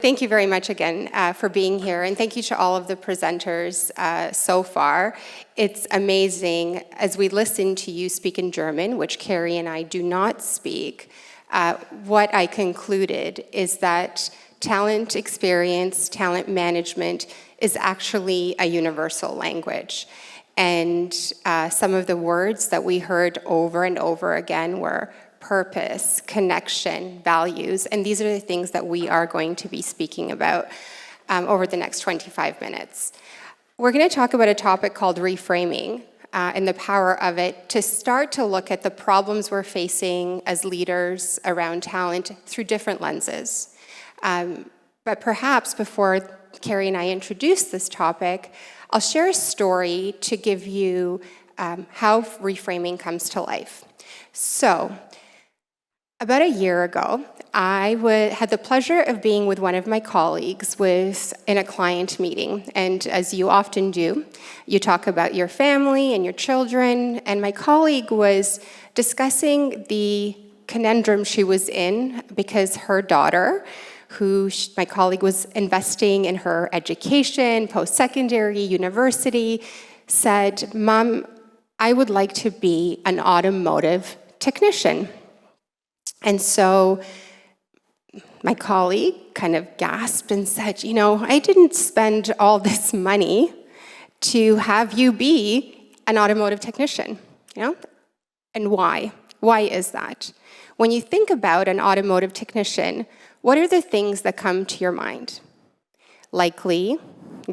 Thank you very much again for being here, and thank you to all of the presenters so far. It's amazing as we listen to you speak in German, which Carrie and I do not speak. What I concluded is that talent experience, talent management is actually a universal language. And some of the words that we heard over and over again were purpose, connection, values, and these are the things that we are going to be speaking about over the next 25 minutes. We're going to talk about a topic called reframing and the power of it to start to look at the problems we're facing as leaders around talent through different lenses. But perhaps before Carrie and I introduce this topic, I'll share a story to give you how reframing comes to life. So, about a year ago, I had the pleasure of being with one of my colleagues in a client meeting. And as you often do, you talk about your family and your children. And my colleague was discussing the conundrum she was in because her daughter, my colleague was investing in her education, post-secondary, university, said, "Mom, I would like to be an automotive technician." And so my colleague kind of gasped and said, I didn't spend all this money to have you be an automotive technician, And why? Why is that? When you think about an automotive technician, what are the things that come to your mind? Likely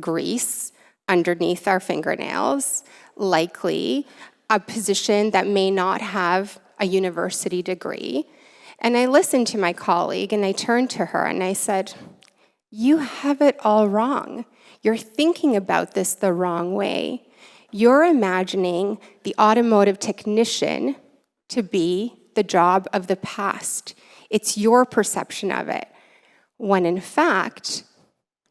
grease underneath our fingernails, likely a position that may not have a university degree. And I listened to my colleague and I turned to her and I said, "You have it all wrong. You're thinking about this the wrong way. You're imagining the automotive technician to be the job of the past. It's your perception of it. When in fact,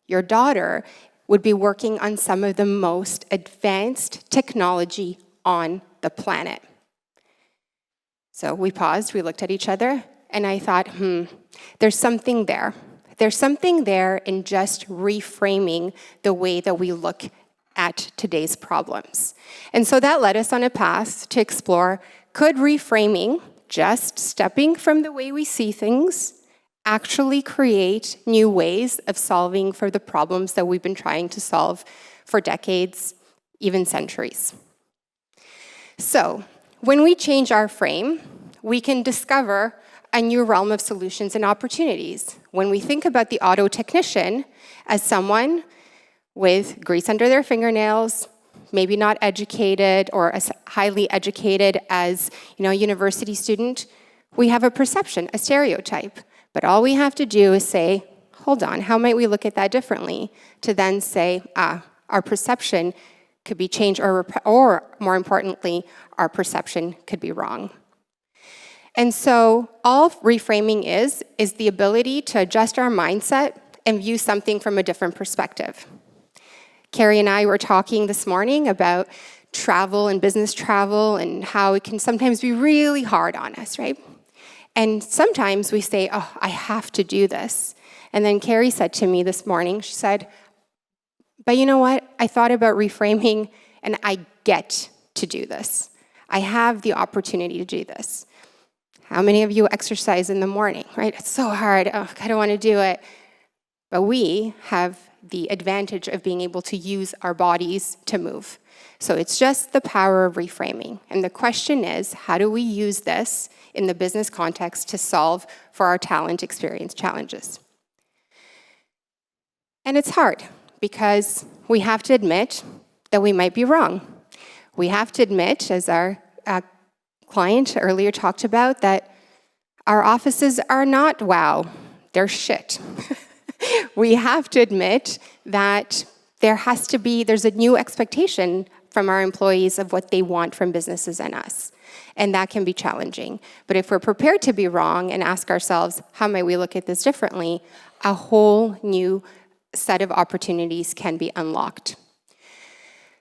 your daughter would be working on some of the most advanced technology on the planet." So we paused, we looked at each other, and I thought, there's something there. There's something there in just reframing the way that we look at today's problems. And so that led us on a path to explore, could reframing, just stepping from the way we see things, actually create new ways of solving for the problems that we've been trying to solve for decades, even centuries? So, when we change our frame, we can discover a new realm of solutions and opportunities. When we think about the auto technician as someone with grease under their fingernails, maybe not educated or as highly educated as a university student, we have a perception, a stereotype. But all we have to do is say, hold on, how might we look at that differently? To then say, our perception could be changed, or more importantly, our perception could be wrong. And so all reframing is the ability to adjust our mindset and view something from a different perspective. Carrie and I were talking this morning about travel and business travel and how it can sometimes be really hard on us, right? And sometimes we say, I have to do this. And then Carrie said to me this morning, she said, "But you know what? I thought about reframing and I get to do this. I have the opportunity to do this." How many of you exercise in the morning, right? It's so hard. I don't want to do it. But we have the advantage of being able to use our bodies to move. So it's just the power of reframing. And the question is, how do we use this in the business context to solve for our talent experience challenges? And it's hard because we have to admit that we might be wrong. We have to admit, as our client earlier talked about, that our offices are not wow, they're shit. We have to admit that there's a new expectation from our employees of what they want from businesses and us. And that can be challenging. But if we're prepared to be wrong and ask ourselves, how might we look at this differently, a whole new set of opportunities can be unlocked.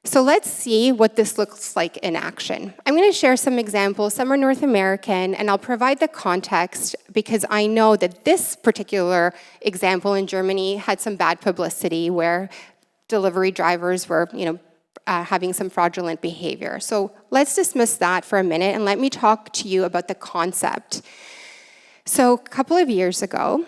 So let's see what this looks like in action. I'm going to share some examples. Some are North American, and I'll provide the context because I know that this particular example in Germany had some bad publicity where delivery drivers were, having some fraudulent behavior. So let's dismiss that for a minute and let me talk to you about the concept. So a couple of years ago,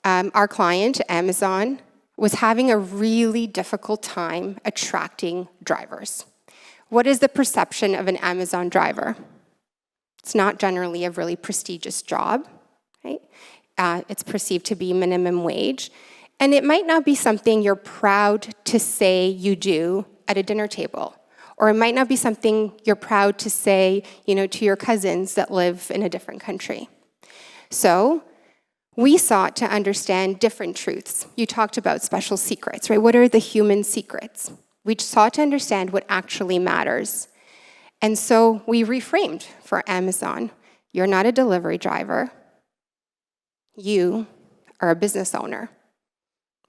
our client, Amazon, was having a really difficult time attracting drivers. What is the perception of an Amazon driver? It's not generally a really prestigious job, right? It's perceived to be minimum wage. And it might not be something you're proud to say you do at a dinner table. Or it might not be something you're proud to say, to your cousins that live in a different country. So we sought to understand different truths. You talked about special secrets, right? What are the human secrets? We sought to understand what actually matters. And so we reframed for Amazon. You're not a delivery driver. You are a business owner.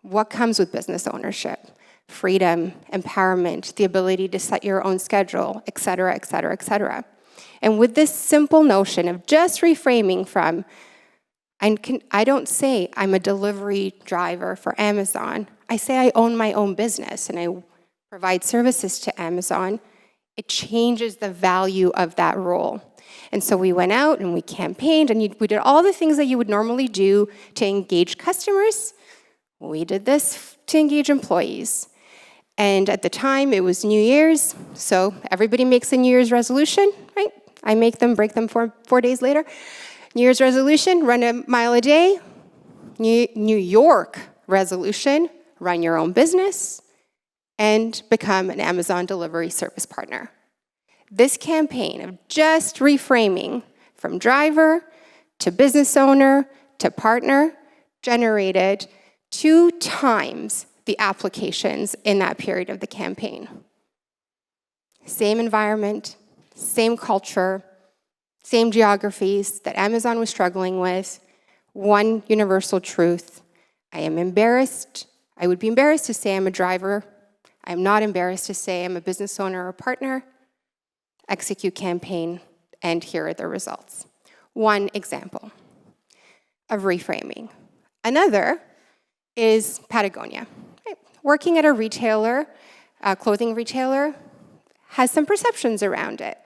What comes with business ownership? Freedom, empowerment, the ability to set your own schedule, et cetera, et cetera, et cetera. And with this simple notion of just reframing from, I don't say I'm a delivery driver for Amazon. I say I own my own business and I provide services to Amazon. It changes the value of that role. And so we went out and we campaigned and we did all the things that you would normally do to engage customers. We did this to engage employees. And at the time, it was New Year's, so everybody makes a New Year's resolution, right? I make them, break them 4 days later. New Year's resolution, run a mile a day. New York resolution, run your own business and become an Amazon delivery service partner. This campaign of just reframing from driver to business owner to partner generated 2 times the applications in that period of the campaign. Same environment, same culture, same geographies that Amazon was struggling with, one universal truth. I am embarrassed. I would be embarrassed to say I'm a driver. I am not embarrassed to say I'm a business owner or partner. Execute campaign, and here are the results. One example of reframing. Another is Patagonia. Right? Working at a retailer, a clothing retailer, has some perceptions around it.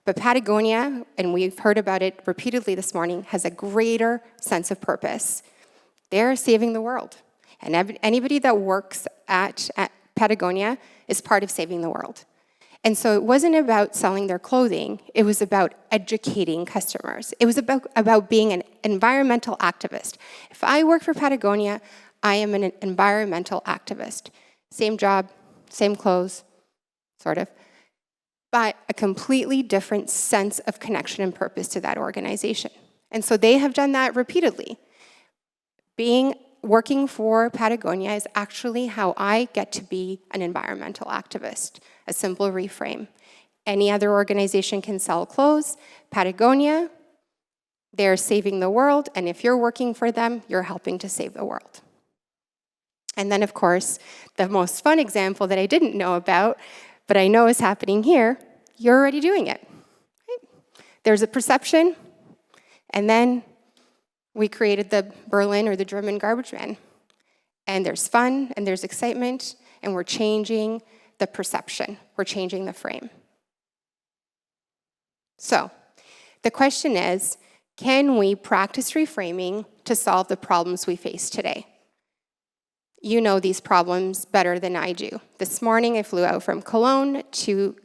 But Patagonia, and we've heard about it repeatedly this morning, has a greater sense of purpose. They're saving the world. And anybody that works at Patagonia is part of saving the world. And so it wasn't about selling their clothing. It was about educating customers. It was about being an environmental activist. If I work for Patagonia, I am an environmental activist. Same job, same clothes, sort of, but a completely different sense of connection and purpose to that organization. And so they have done that repeatedly. Working for Patagonia is actually how I get to be an environmental activist, a simple reframe. Any other organization can sell clothes. Patagonia, they're saving the world, and if you're working for them, you're helping to save the world. And then, of course, the most fun example that I didn't know about, but I know is happening here, you're already doing it. Right? There's a perception, and then we created the Berlin or the German garbage man. And there's fun, and there's excitement, and we're changing the perception. We're changing the frame. So, the question is, can we practice reframing to solve the problems we face today? You know these problems better than I do. This morning, I flew out from Cologne to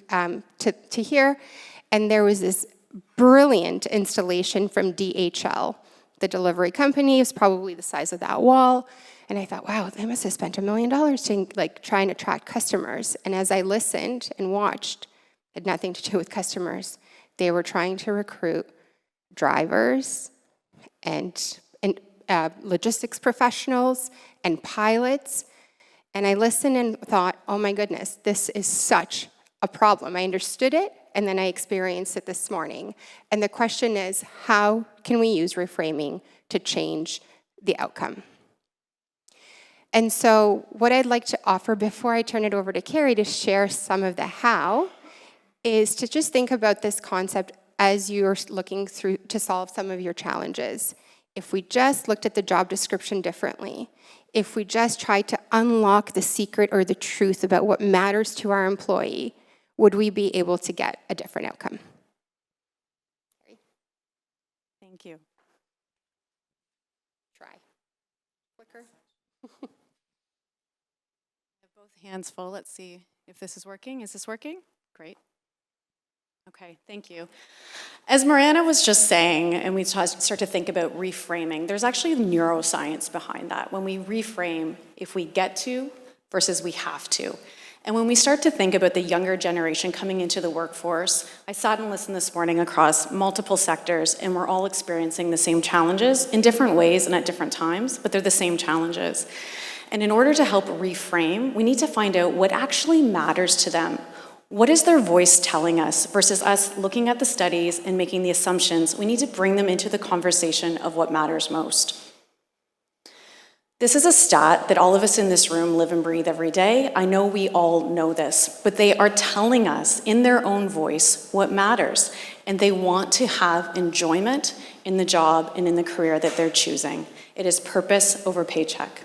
here, and there was this brilliant installation from DHL. The delivery company is probably the size of that wall, and I thought, wow, they must have spent $1 million to try and attract customers. And as I listened and watched, it had nothing to do with customers. They were trying to recruit drivers and logistics professionals and pilots. And I listened and thought, oh my goodness, this is such a problem. I understood it, and then I experienced it this morning. And the question is, how can we use reframing to change the outcome? And so what I'd like to offer before I turn it over to Carrie to share some of the how is to just think about this concept as you're looking through to solve some of your challenges. If we just looked at the job description differently, if we just tried to unlock the secret or the truth about what matters to our employee, would we be able to get a different outcome? Thank you. Try. Clicker. I have both hands full. Let's see if this is working. Is this working? Great. Okay, thank you. As Morana was just saying, and we start to think about reframing, there's actually neuroscience behind that. When we reframe, if we get to versus we have to. And when we start to think about the younger generation coming into the workforce, I sat and listened this morning across multiple sectors, and we're all experiencing the same challenges in different ways and at different times, but they're the same challenges. And in order to help reframe, we need to find out what actually matters to them. What is their voice telling us versus us looking at the studies and making the assumptions? We need to bring them into the conversation of what matters most. This is a stat that all of us in this room live and breathe every day. I know we all know this, but they are telling us in their own voice what matters, and they want to have enjoyment in the job and in the career that they're choosing. It is purpose over paycheck.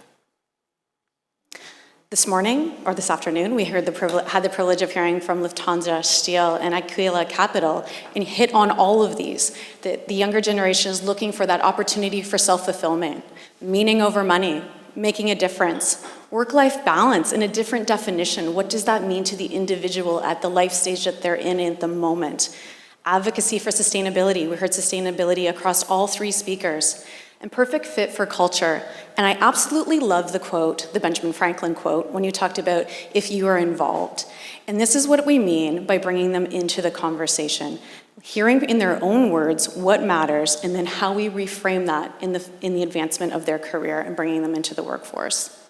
This morning, or this afternoon, we had the privilege of hearing from Lufthansa, Steel, and Aquila Capital, and hit on all of these. That the younger generation is looking for that opportunity for self-fulfillment, meaning over money, making a difference, work-life balance in a different definition. What does that mean to the individual at the life stage that they're in at the moment? Advocacy for sustainability. We heard sustainability across all three speakers. And perfect fit for culture. And I absolutely love the quote, the Benjamin Franklin quote, when you talked about if you are involved. And this is what we mean by bringing them into the conversation. Hearing in their own words what matters, and then how we reframe that in the advancement of their career and bringing them into the workforce.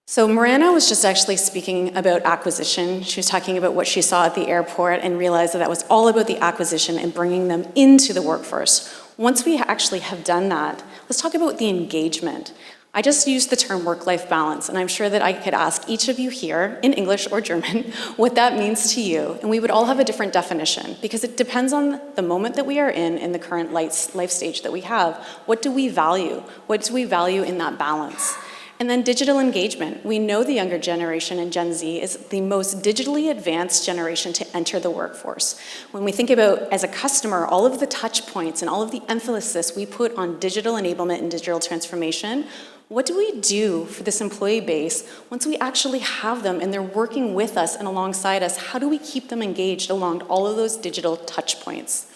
So Morana was just actually speaking about acquisition. She was talking about what she saw at the airport and realized that that was all about the acquisition and bringing them into the workforce. Once we actually have done that, let's talk about the engagement. I just used the term work-life balance, and I'm sure that I could ask each of you here, in English or German, what that means to you, and we would all have a different definition, because it depends on the moment that we are in the current life stage that we have. What do we value? What do we value in that balance? And then digital engagement. We know the younger generation and Gen Z is the most digitally advanced generation to enter the workforce. When we think about, as a customer, all of the touch points and all of the emphasis we put on digital enablement and digital transformation, what do we do for this employee base once we actually have them and they're working with us and alongside us? How do we keep them engaged along all of those digital touch points?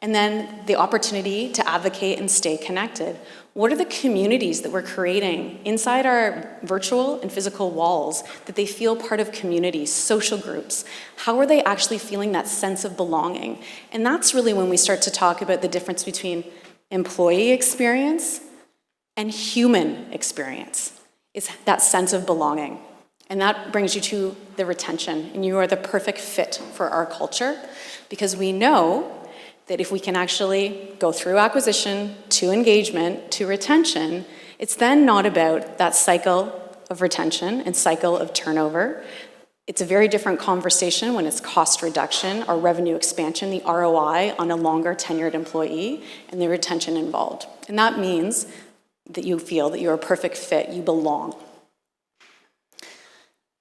And then the opportunity to advocate and stay connected. What are the communities that we're creating inside our virtual and physical walls that they feel part of communities, social groups? How are they actually feeling that sense of belonging? And that's really when we start to talk about the difference between employee experience and human experience, is that sense of belonging. And that brings you to the retention. And you are the perfect fit for our culture, because we know that if we can actually go through acquisition to engagement to retention, it's then not about that cycle of retention and cycle of turnover. It's a very different conversation when it's cost reduction or revenue expansion, the ROI on a longer tenured employee, and the retention involved. And that means that you feel that you're a perfect fit, you belong.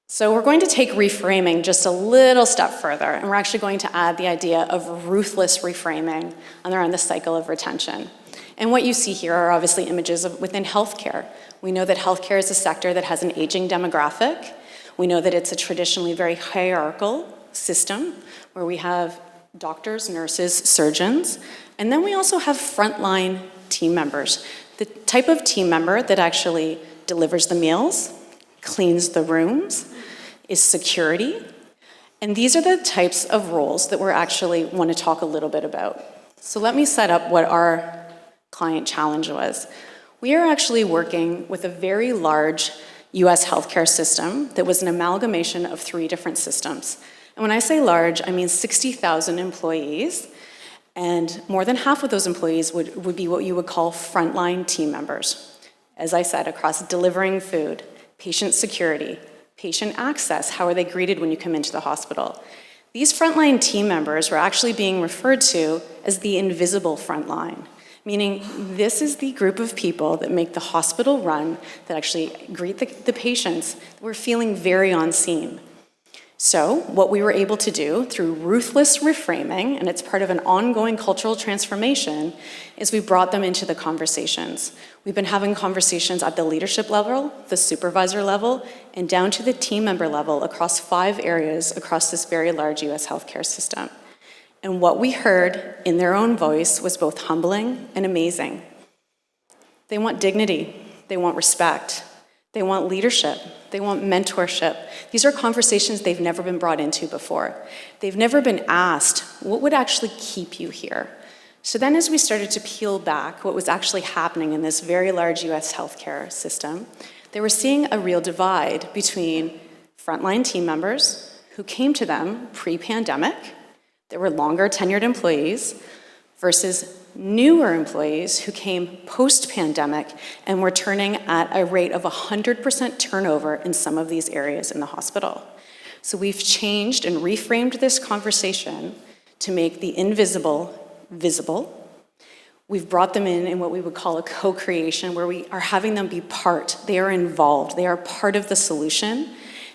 So we're going to take reframing just a little step further, and we're actually going to add the idea of ruthless reframing around the cycle of retention. And what you see here are obviously images of within healthcare. We know that healthcare is a sector that has an aging demographic. We know that it's a traditionally very hierarchical system where we have doctors, nurses, surgeons, and then we also have frontline team members. The type of team member that actually delivers the meals, cleans the rooms, is security. And these are the types of roles that we're actually want to talk a little bit about. So let me set up what our client challenge was. We are actually working with a very large US healthcare system that was an amalgamation of 3 different systems. And when I say large, I mean 60,000 employees, and more than half of those employees would be what you would call frontline team members. as I said, across delivering food, patient security, patient access, how are they greeted when you come into the hospital? These frontline team members were actually being referred to as the invisible frontline, meaning this is the group of people that make the hospital run, that actually greet the patients, that were feeling very unseen. So what we were able to do through ruthless reframing, and it's part of an ongoing cultural transformation, is we brought them into the conversations. We've been having conversations at the leadership level, the supervisor level, and down to the team member level across 5 areas across this very large US healthcare system. And what we heard in their own voice was both humbling and amazing. They want dignity, they want respect, they want leadership, they want mentorship. These are conversations they've never been brought into before. They've never been asked, what would actually keep you here? So then as we started to peel back what was actually happening in this very large US healthcare system, they were seeing a real divide between frontline team members who came to them pre-pandemic, there were longer tenured employees, versus newer employees who came post-pandemic and were turning at a rate of 100% turnover in some of these areas in the hospital. So we've changed and reframed this conversation to make the invisible visible. We've brought them in what we would call a co-creation, where we are having them be part. They are involved. They are part of the solution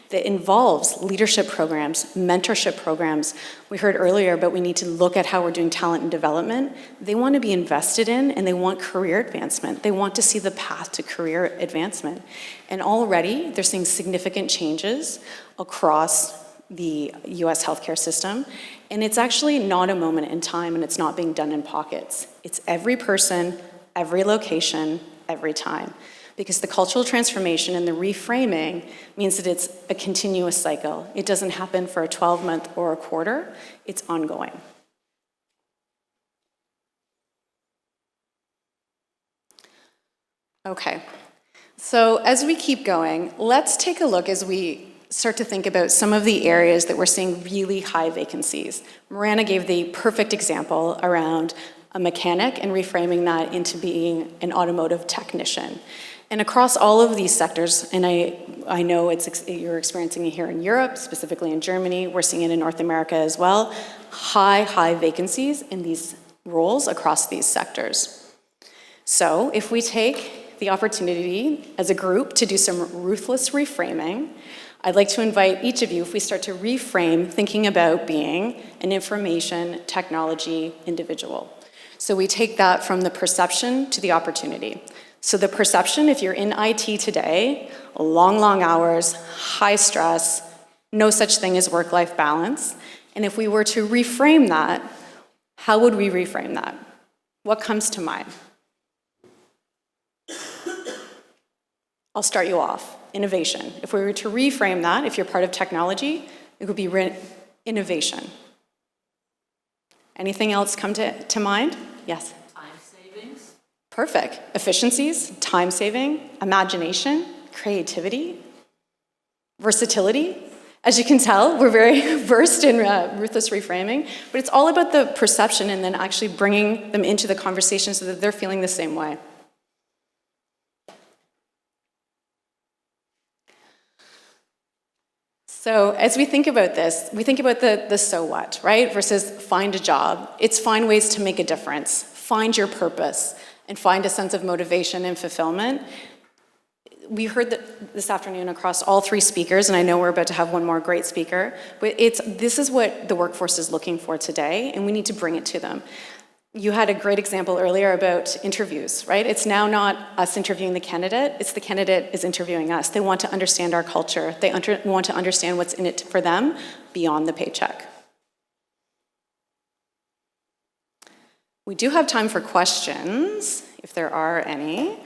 that involves leadership programs, mentorship programs. We heard earlier, but we need to look at how we're doing talent and development. They want to be invested in, and they want career advancement. They want to see the path to career advancement. And already, they're seeing significant changes across the US healthcare system. And it's actually not a moment in time, and it's not being done in pockets. It's every person, every location, every time. Because the cultural transformation and the reframing means that it's a continuous cycle. It doesn't happen for a 12-month or a quarter, it's ongoing. Okay, so as we keep going, let's take a look as we start to think about some of the areas that we're seeing really high vacancies. Morana gave the perfect example around a mechanic and reframing that into being an automotive technician. And across all of these sectors, and I know you're experiencing it here in Europe, specifically in Germany, we're seeing it in North America as well, high vacancies in these roles across these sectors. So if we take the opportunity as a group to do some ruthless reframing, I'd like to invite each of you, if we start to reframe thinking about being an information technology individual. So we take that from the perception to the opportunity. So the perception, if you're in IT today, long hours, high stress, no such thing as work-life balance. And if we were to reframe that, how would we reframe that? What comes to mind? I'll start you off. Innovation. If we were to reframe that, if you're part of technology, it would be innovation. Anything else come to mind? Yes? Perfect. Efficiencies, time saving, imagination, creativity, versatility. As you can tell, we're very versed in ruthless reframing, but it's all about the perception and then actually bringing them into the conversation so that they're feeling the same way. So as we think about this, we think about the so what, right? Versus find a job. It's find ways to make a difference, find your purpose, and find a sense of motivation and fulfillment. We heard that this afternoon across all 3 speakers, and I know we're about to have one more great speaker, but this is what the workforce is looking for today, and we need to bring it to them. You had a great example earlier about interviews, right? It's now not us interviewing the candidate, it's the candidate is interviewing us. They want to understand our culture. They want to understand what's in it for them beyond the paycheck. We do have time for questions, if there are any.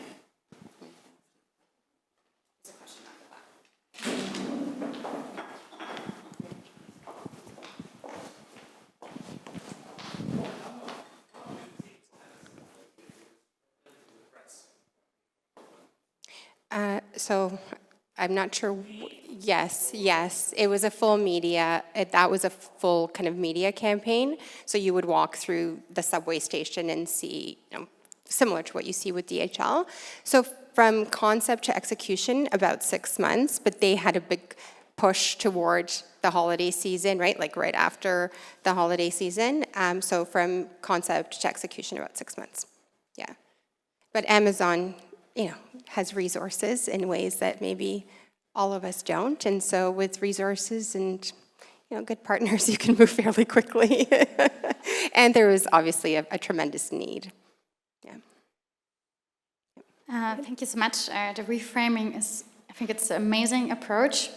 So I'm not sure. Yes, it was a full media. That was a full kind of media campaign. So you would walk through the subway station and see, similar to what you see with DHL. So from concept to execution, about 6 months, but they had a big push toward the holiday season, right? Like right after the holiday season. So from concept to execution, about 6 months. Yeah. But Amazon, has resources in ways that maybe all of us don't. And so with resources and, good partners, you can move fairly quickly. And there was obviously a tremendous need. Yeah. Thank you so much. The reframing is, I think it's an amazing approach.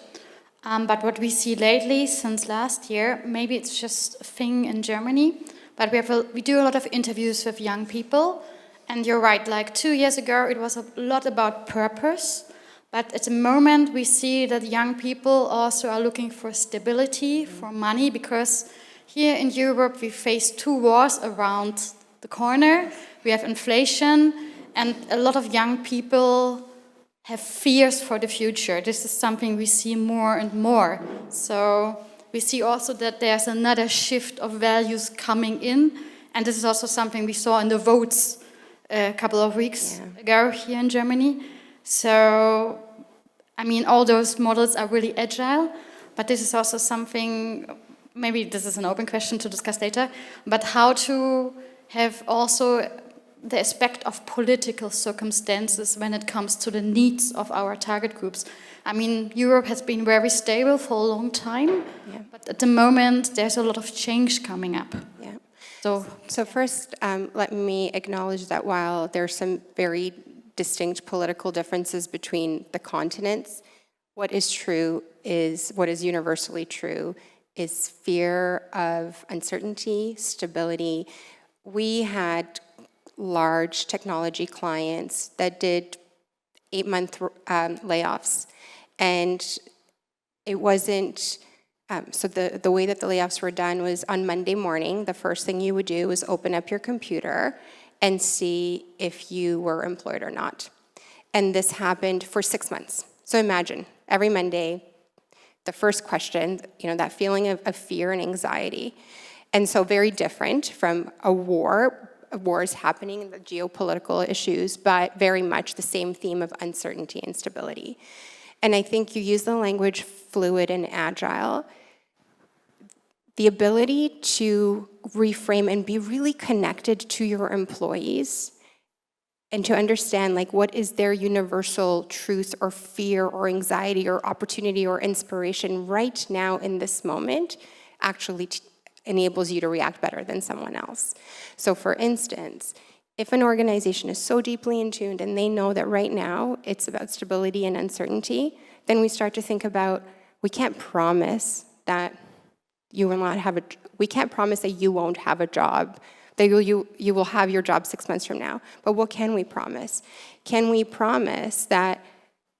But what we see lately, since last year, maybe it's just a thing in Germany, but we do a lot of interviews with young people. And you're right, like 2 years ago, it was a lot about purpose. But at the moment, we see that young people also are looking for stability, for money, because here in Europe, we face 2 wars around the corner. We have inflation, and a lot of young people have fears for the future. This is something we see more and more. So we see also that there's another shift of values coming in, and this is also something we saw in the votes a couple of weeks ago here in Germany. So, all those models are really agile, but this is also something, maybe this is an open question to discuss later, but how to have also the aspect of political circumstances when it comes to the needs of our target groups. Europe has been very stable for a long time, but at the moment there's a lot of change coming up. Yeah. So first, let me acknowledge that while there's some very distinct political differences between the continents, what is universally true is fear of uncertainty, stability. We had large technology clients that did 8-month layoffs, and it wasn't, so the way that the layoffs were done was on Monday morning, the first thing you would do was open up your computer and see if you were employed or not. And this happened for 6 months. So imagine, every Monday, the first question, that feeling of fear and anxiety. And so very different from a war. Wars happening, the geopolitical issues, but very much the same theme of uncertainty and stability. And I think you use the language fluid and agile. The ability to reframe and be really connected to your employees and to understand what is their universal truth or fear or anxiety or opportunity or inspiration right now in this moment actually enables you to react better than someone else. So for instance, if an organization is so deeply in tuned and they know that right now it's about stability and uncertainty, then we start to think about, we can't promise that you will not have we can't promise that you won't have a job, that you will have your job 6 months from now. But what can we promise? Can we promise that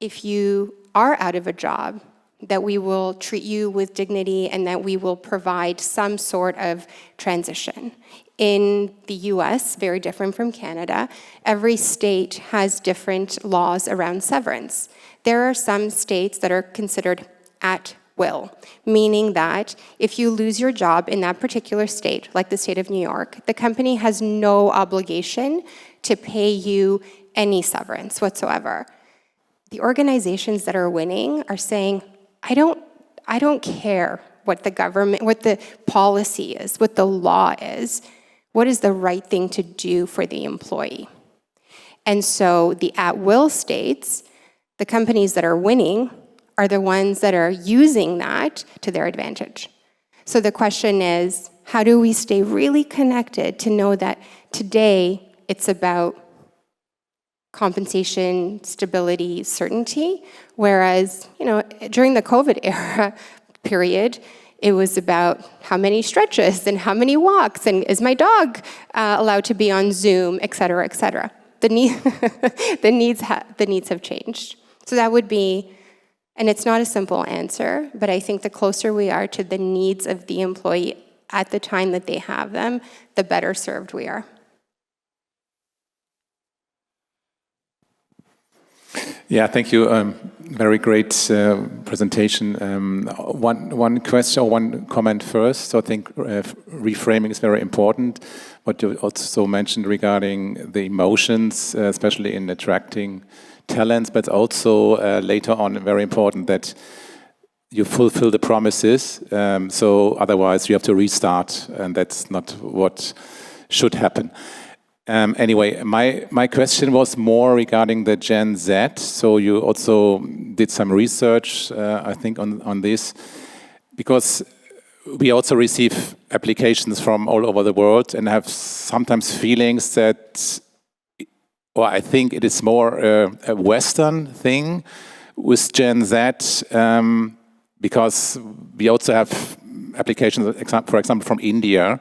if you are out of a job, that we will treat you with dignity and that we will provide some sort of transition? In the US, very different from Canada, every state has different laws around severance. There are some states that are considered at will, meaning that if you lose your job in that particular state, like the state of New York, the company has no obligation to pay you any severance whatsoever. The organizations that are winning are saying, I don't care what the government, what the policy is, what the law is. What is the right thing to do for the employee? And so the at-will states, the companies that are winning are the ones that are using that to their advantage. So the question is, how do we stay really connected to know that today it's about compensation, stability, certainty, whereas, during the COVID era period, it was about how many stretches and how many walks and is my dog allowed to be on Zoom, et cetera, et cetera. The needs have changed. So that would be, and it's not a simple answer, but I think the closer we are to the needs of the employee at the time that they have them, the better served we are. Yeah, thank you. Very great presentation. One question or one comment first. So I think reframing is very important. What you also mentioned regarding the emotions, especially in attracting talents, but also later on, very important that you fulfill the promises. So otherwise, you have to restart, and that's not what should happen. Anyway, my question was more regarding the Gen Z. So you also did some research, I think, on this, because we also receive applications from all over the world and have sometimes feelings that, or I think it is more a Western thing with Gen Z, because we also have applications, for example, from India.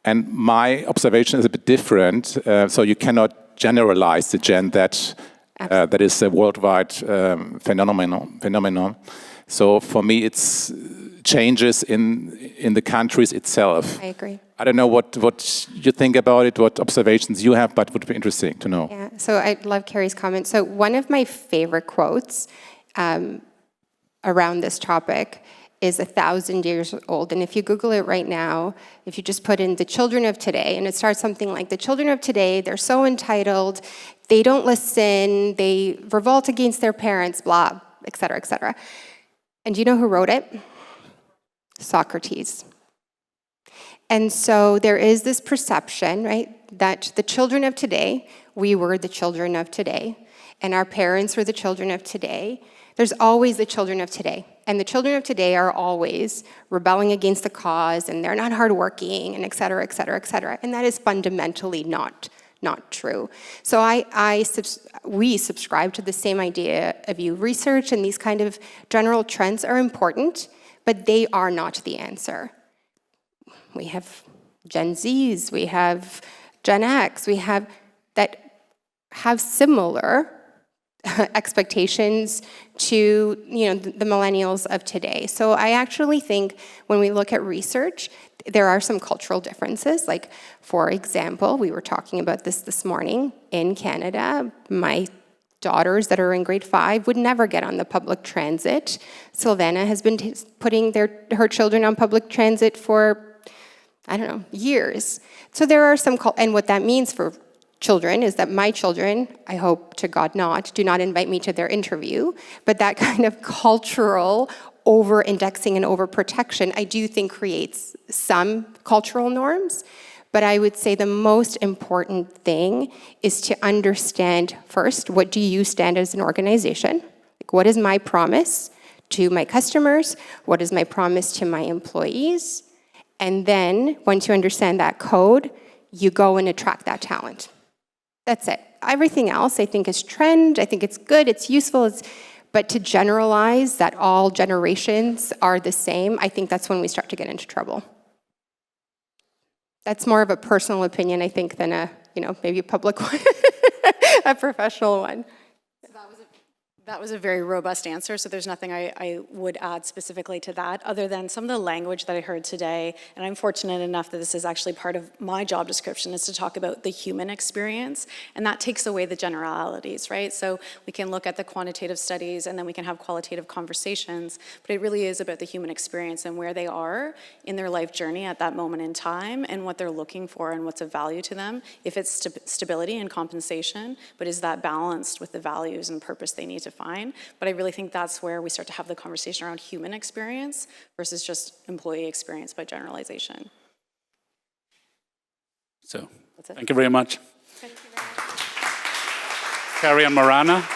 And my observation is a bit different. So you cannot generalize the Gen Z. That is a worldwide phenomenon. So for me, it's changes in the countries itself. I agree. I don't know what you think about it, what observations you have, but it would be interesting to know. Yeah, so I love Carrie's comment. So one of my favorite quotes around this topic is 1,000 years old. And if you Google it right now, if you just put in the children of today, and it starts something like, the children of today, they're so entitled, they don't listen, they revolt against their parents, blah, et cetera, et cetera. And do you know who wrote it? Socrates. And so there is this perception, right, that the children of today, we were the children of today, and our parents were the children of today. There's always the children of today. And the children of today are always rebelling against the cause, and they're not hardworking, and et cetera, et cetera, et cetera. And that is fundamentally not true. So we subscribe to the same idea of you. Research and these kind of general trends are important, but they are not the answer. We have Gen Zs, we have Gen X, we have that have similar expectations to the millennials of today. So I actually think when we look at research, there are some cultural differences. Like, for example, we were talking about this morning in Canada. My daughters that are in grade 5 would never get on the public transit. Sylvana has been putting her children on public transit for, I don't know, years. So there are some, and what that means for children is that my children, I hope to God not, do not invite me to their interview, but that kind of cultural over-indexing and over-protection, I do think creates some cultural norms. But I would say the most important thing is to understand first, what do you stand as an organization? Like, what is my promise to my customers? What is my promise to my employees? And then once you understand that code, you go and attract that talent. That's it. Everything else, I think, is trend. I think it's good, it's useful, but to generalize that all generations are the same, I think that's when we start to get into trouble. That's more of a personal opinion, I think, than a, maybe a public one, a professional one. That was a very robust answer, so there's nothing I would add specifically to that, other than some of the language that I heard today, and I'm fortunate enough that this is actually part of my job description, is to talk about the human experience, and that takes away the generalities, right? So we can look at the quantitative studies, and then we can have qualitative conversations, but it really is about the human experience and where they are in their life journey at that moment in time, and what they're looking for and what's of value to them, if it's stability and compensation, but is that balanced with the values and purpose they need to find. But I really think that's where we start to have the conversation around human experience versus just employee experience by generalization. So, thank you very much. Thank you very much. Carrie and Morana.